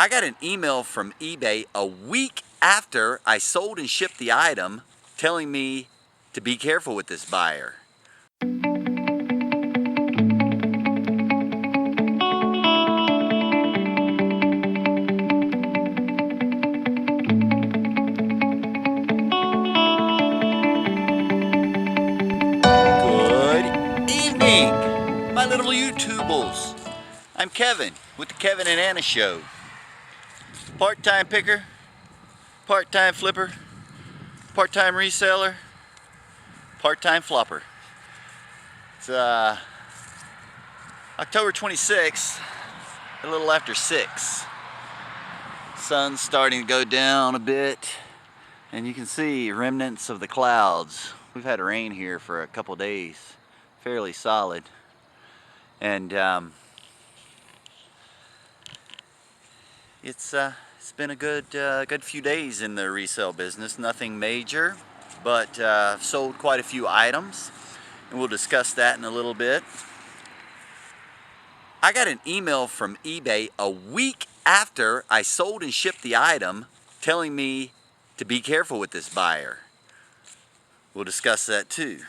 I got an email from eBay a week after I sold and shipped the item telling me to be careful with this buyer. Good evening, my little YouTubables. I'm Kevin with the Kevin and Anna Show. Part-time picker, part-time flipper, part-time reseller, part-time flopper. It's October 26th, a little after 6. Sun's starting to go down a bit, and you can see remnants of the clouds. We've had rain here for a couple days, fairly solid, and it's been a good few days in the resale business. Nothing major, but sold quite a few items, and we'll discuss that in a little bit. I got an email from eBay a week after I sold and shipped the item telling me to be careful with this buyer. We'll discuss that too.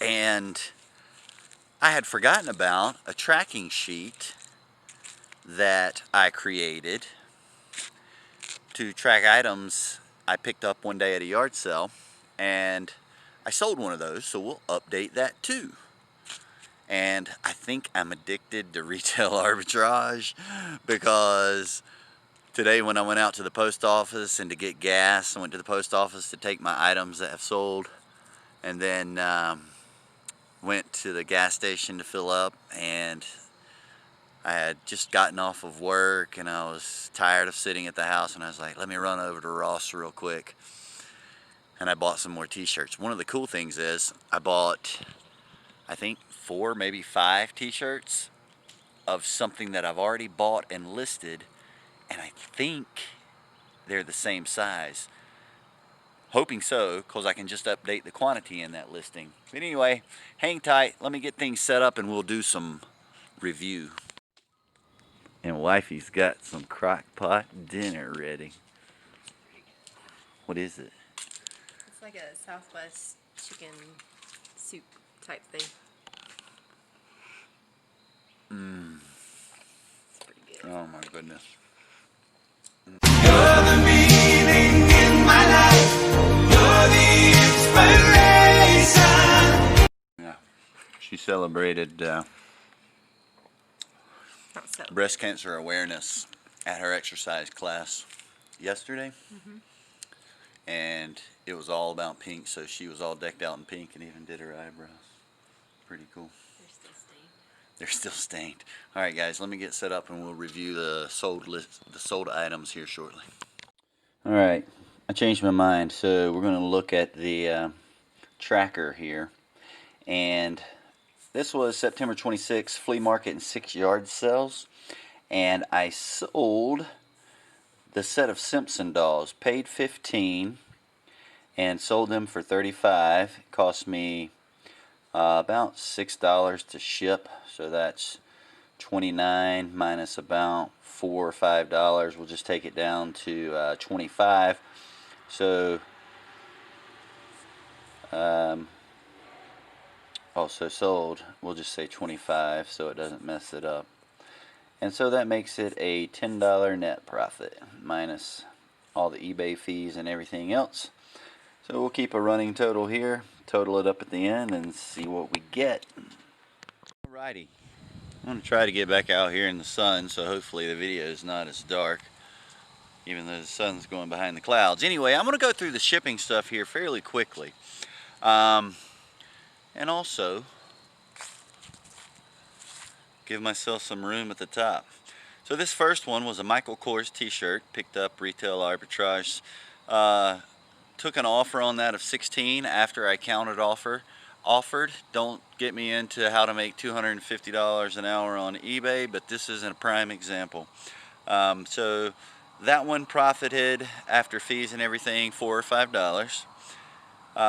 And I had forgotten about a tracking sheet that I created to track items I picked up one day at a yard sale, and I sold one of those, so we'll update that too. And I think I'm addicted to retail arbitrage, because today when I went out to the post office and to get gas, I went to the post office to take my items that have sold, and then went to the gas station to fill up, and I had just gotten off of work and I was tired of sitting at the house, and I was like, let me run over to Ross real quick. And I bought some more t-shirts. One of the cool things is I bought, I think 4, maybe 5 t-shirts of something that I've already bought and listed, and I think they're the same size. Hoping so, because I can just update the quantity in that listing. But anyway, hang tight, let me get things set up and we'll do some review. And wifey's got some crock pot dinner ready. What is it? It's like a Southwest chicken soup type thing. It's pretty good. Oh my goodness. You're the meaning in my life. You're the inspiration. Yeah. She celebrated breast cancer awareness at her exercise class yesterday. And it was all about pink, so she was all decked out in pink and even did her eyebrows. Pretty cool. They're still stained. They're still stained. All right, guys, let me get set up and we'll review the sold items here shortly. All right, I changed my mind, so we're going to look at the tracker here. And this was September 26th flea market and 6 yard sales, and I sold the set of Simpson dolls, paid $15 and sold them for $35. It cost me about $6 to ship, so that's $29 minus about $4 or $5. We'll just take it down to $25. So also sold, we'll just say $25 so it doesn't mess it up. And so that makes it a $10 net profit minus all the eBay fees and everything else. So we'll keep a running total here, total it up at the end, and see what we get. Alrighty, I'm going to try to get back out here in the sun, so hopefully the video is not as dark, even though the sun's going behind the clouds. Anyway, I'm going to go through the shipping stuff here fairly quickly. And also give myself some room at the top. So this first one was a Michael Kors t-shirt, picked up retail arbitrage. Took an offer on that of $16 after I countered offered. Don't get me into how to make $250 an hour on eBay, but this is a prime example. So that one profited after fees and everything $4 or $5.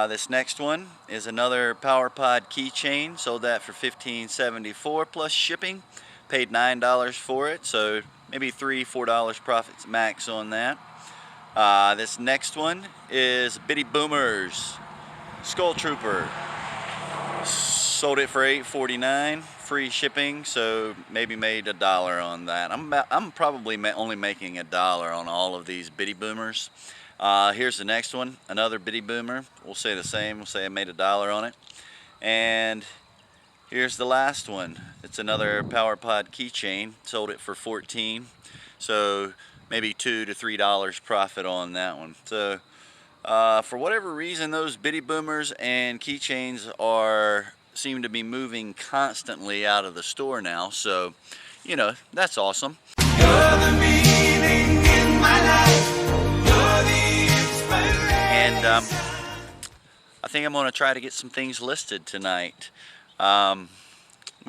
This next one is another PowerPod keychain. Sold that for $15.74 plus shipping. Paid $9 for it, so maybe $3-4 profits max on that. This next one is Bitty Boomers Skull Trooper. Sold it for $8.49, free shipping, so maybe made $1 on that. I'm probably only making $1 on all of these Bitty Boomers. Here's the next one, another Bitty Boomer. We'll say the same. We'll say I made $1 on it. And here's the last one. It's another PowerPod keychain. Sold it for $14, so maybe $2 to $3 profit on that one. So for whatever reason, those Bitty Boomers and keychains seem to be moving constantly out of the store now. So, you know, that's awesome. You're the meaning in my life. You're the inspiration. And I think I'm going to try to get some things listed tonight. We'll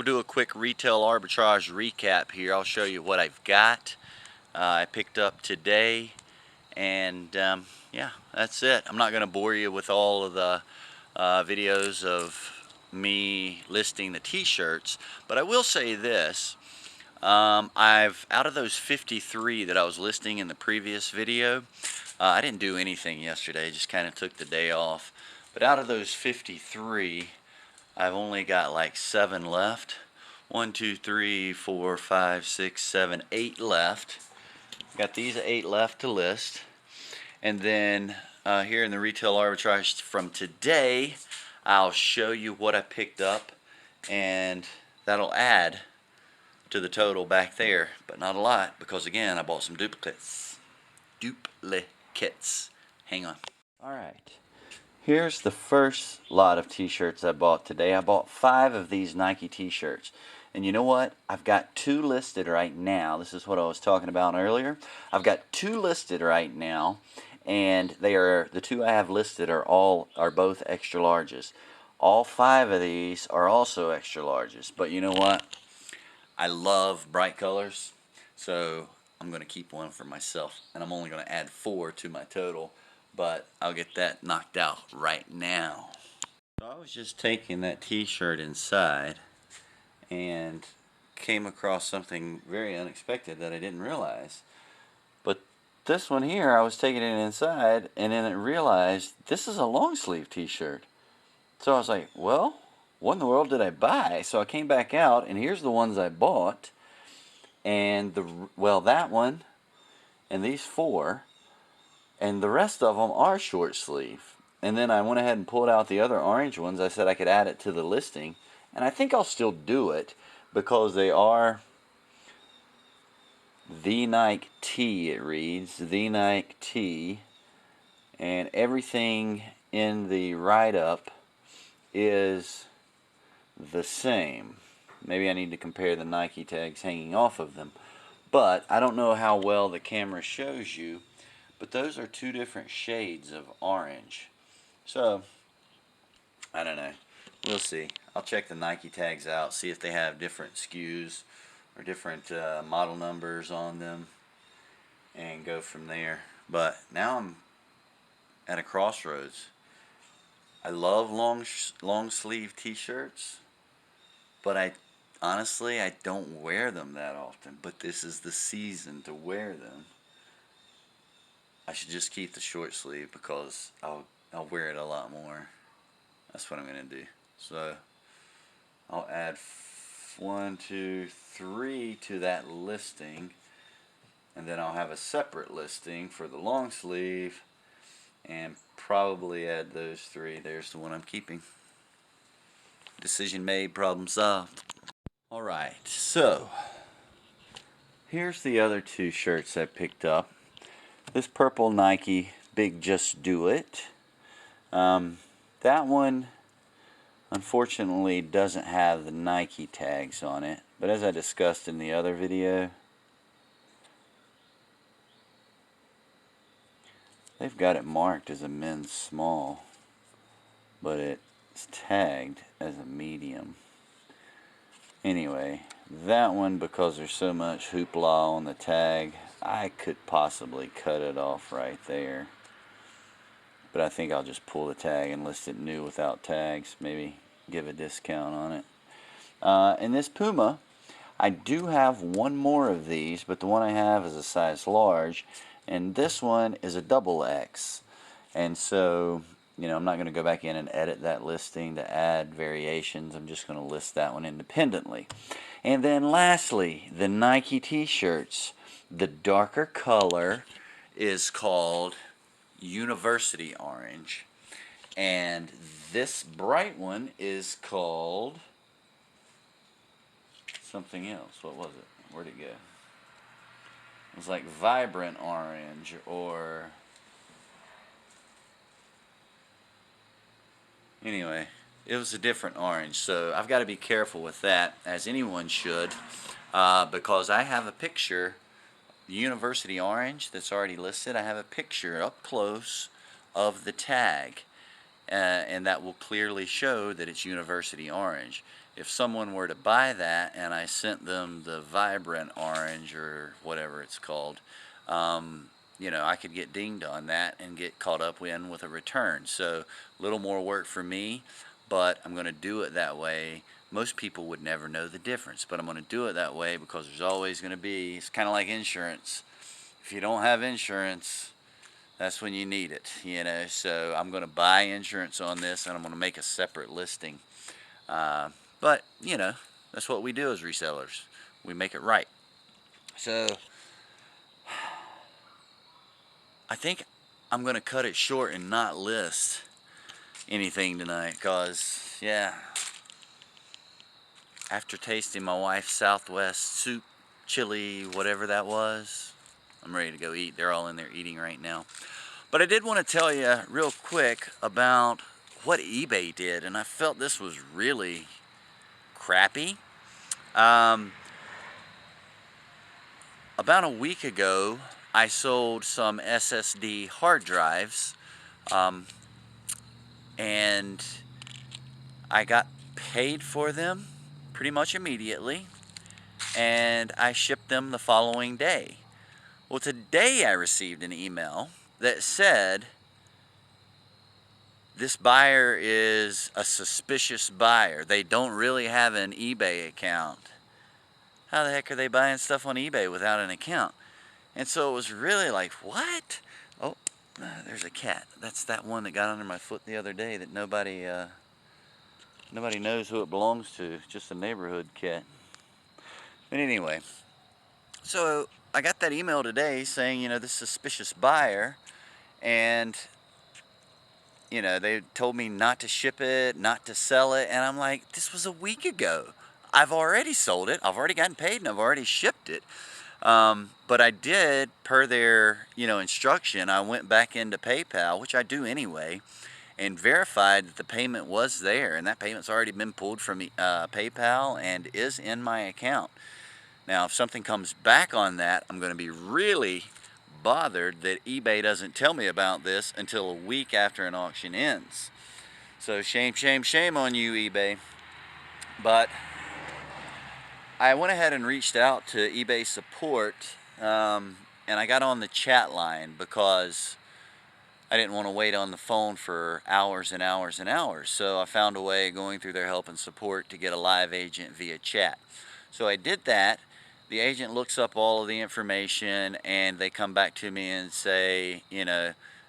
do a quick retail arbitrage recap here. I'll show you what I've got. I picked up today, and yeah, that's it. I'm not going to bore you with all of the videos of me listing the t-shirts, but I will say this. Out of those 53 that I was listing in the previous video, I didn't do anything yesterday, just kind of took the day off. But out of those 53, I've only got like 7 left. 1, 2, 3, 4, 5, 6, 7, 8 left. Got these 8 left to list. And then here in the retail arbitrage from today, I'll show you what I picked up, and that'll add to the total back there, but not a lot, because again, I bought some duplicates. Hang on. Alright, here's the first lot of t-shirts I bought today. I bought 5 of these Nike t-shirts. And you know what? I've got 2 listed right now. This is what I was talking about earlier. I've got 2 listed right now, and the 2 I have listed are both extra larges. All 5 of these are also extra larges. But you know what? I love bright colors, so I'm going to keep one for myself, and I'm only going to add 4 to my total, but I'll get that knocked out right now. So I was just taking that t-shirt inside and came across something very unexpected that I didn't realize. But this one here, I was taking it inside, and then I realized this is a long sleeve t-shirt. So I was like, well, what in the world did I buy? So I came back out, and here's the ones I bought. And that one, and these 4, and the rest of them are short sleeve. And then I went ahead and pulled out the other orange ones. I said I could add it to the listing, and I think I'll still do it because they are the Nike T. It reads the Nike T, and everything in the write-up is the same. Maybe I need to compare the Nike tags hanging off of them, but I don't know how well the camera shows you, but those are 2 different shades of orange. So I don't know, we'll see. I'll check the Nike tags out, see if they have different SKUs or different model numbers on them, and go from there. But now I'm at a crossroads. I love long sleeve t-shirts, but honestly I don't wear them that often, but this is the season to wear them. I should just keep the short sleeve because I'll wear it a lot more. That's what I'm going to do. So I'll add 1, 2, 3 to that listing, and then I'll have a separate listing for the long sleeve, and probably add those 3. There's the one I'm keeping. Decision made, problem solved. Alright, so here's the other 2 shirts I picked up. This purple Nike Big Just Do It. That one unfortunately doesn't have the Nike tags on it, but as I discussed in the other video, they've got it marked as a men's small, but it's tagged as a medium. Anyway, that one, because there's so much hoopla on the tag, I could possibly cut it off right there. But I think I'll just pull the tag and list it new without tags. Maybe give a discount on it. And this Puma, I do have one more of these, but the one I have is a size large, and this one is a double X. And so, I'm not going to go back in and edit that listing to add variations. I'm just going to list that one independently. And then lastly, the Nike t-shirts. The darker color is called University Orange, and this bright one is called something else. What was it? Where'd it go? It was like Vibrant Orange, or anyway, it was a different orange. So I've got to be careful with that, as anyone should, because I have a picture, the University Orange that's already listed. I have a picture up close of the tag, and that will clearly show that it's University Orange. If someone were to buy that and I sent them the Vibrant Orange or whatever it's called, I could get dinged on that and get caught up with a return. So a little more work for me, but I'm going to do it that way. Most people would never know the difference, but I'm going to do it that way because there's always going to be, it's kind of like insurance. If you don't have insurance, that's when you need it, so I'm going to buy insurance on this, and I'm going to make a separate listing. But that's what we do as resellers. We make it right. So I think I'm going to cut it short and not list anything tonight, because after tasting my wife's Southwest soup, chili, whatever that was, I'm ready to go eat. They're all in there eating right now. But I did want to tell you real quick about what eBay did, and I felt this was really crappy. About a week ago, I sold some SSD hard drives, and I got paid for them pretty much immediately, and I shipped them the following day. Well, today I received an email that said, this buyer is a suspicious buyer. They don't really have an eBay account. How the heck are they buying stuff on eBay without an account? And so it was really like, what? Oh, there's a cat. That's that one that got under my foot the other day that nobody knows who it belongs to. Just a neighborhood cat. But anyway, so I got that email today saying, this suspicious buyer, and they told me not to ship it, not to sell it, and I'm like, this was a week ago. I've already sold it, I've already gotten paid, and I've already shipped it. But I did, per their, instruction, I went back into PayPal, which I do anyway, and verified that the payment was there, and that payment's already been pulled from PayPal and is in my account. Now, if something comes back on that, I'm going to be really bothered that eBay doesn't tell me about this until a week after an auction ends. So shame, shame, shame on you, eBay. But I went ahead and reached out to eBay support, and I got on the chat line because I didn't want to wait on the phone for hours and hours and hours. So I found a way, going through their help and support, to get a live agent via chat. So I did that. The agent looks up all of the information, and they come back to me and say,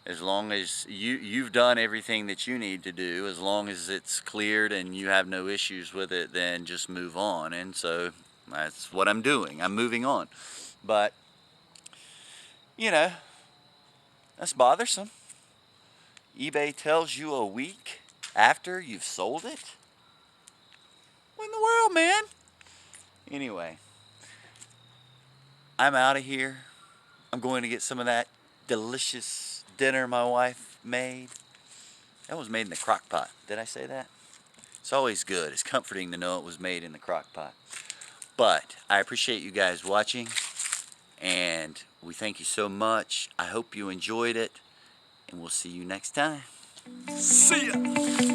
as long as you've done everything that you need to do, as long as it's cleared and you have no issues with it, then just move on. And so that's what I'm doing. I'm moving on. But, that's bothersome. eBay tells you a week after you've sold it? What in the world, man? Anyway, I'm out of here. I'm going to get some of that delicious dinner my wife made. That was made in the crock pot. Did I say that? It's always good. It's comforting to know it was made in the crock pot. But I appreciate you guys watching, and we thank you so much. I hope you enjoyed it, and we'll see you next time. See ya.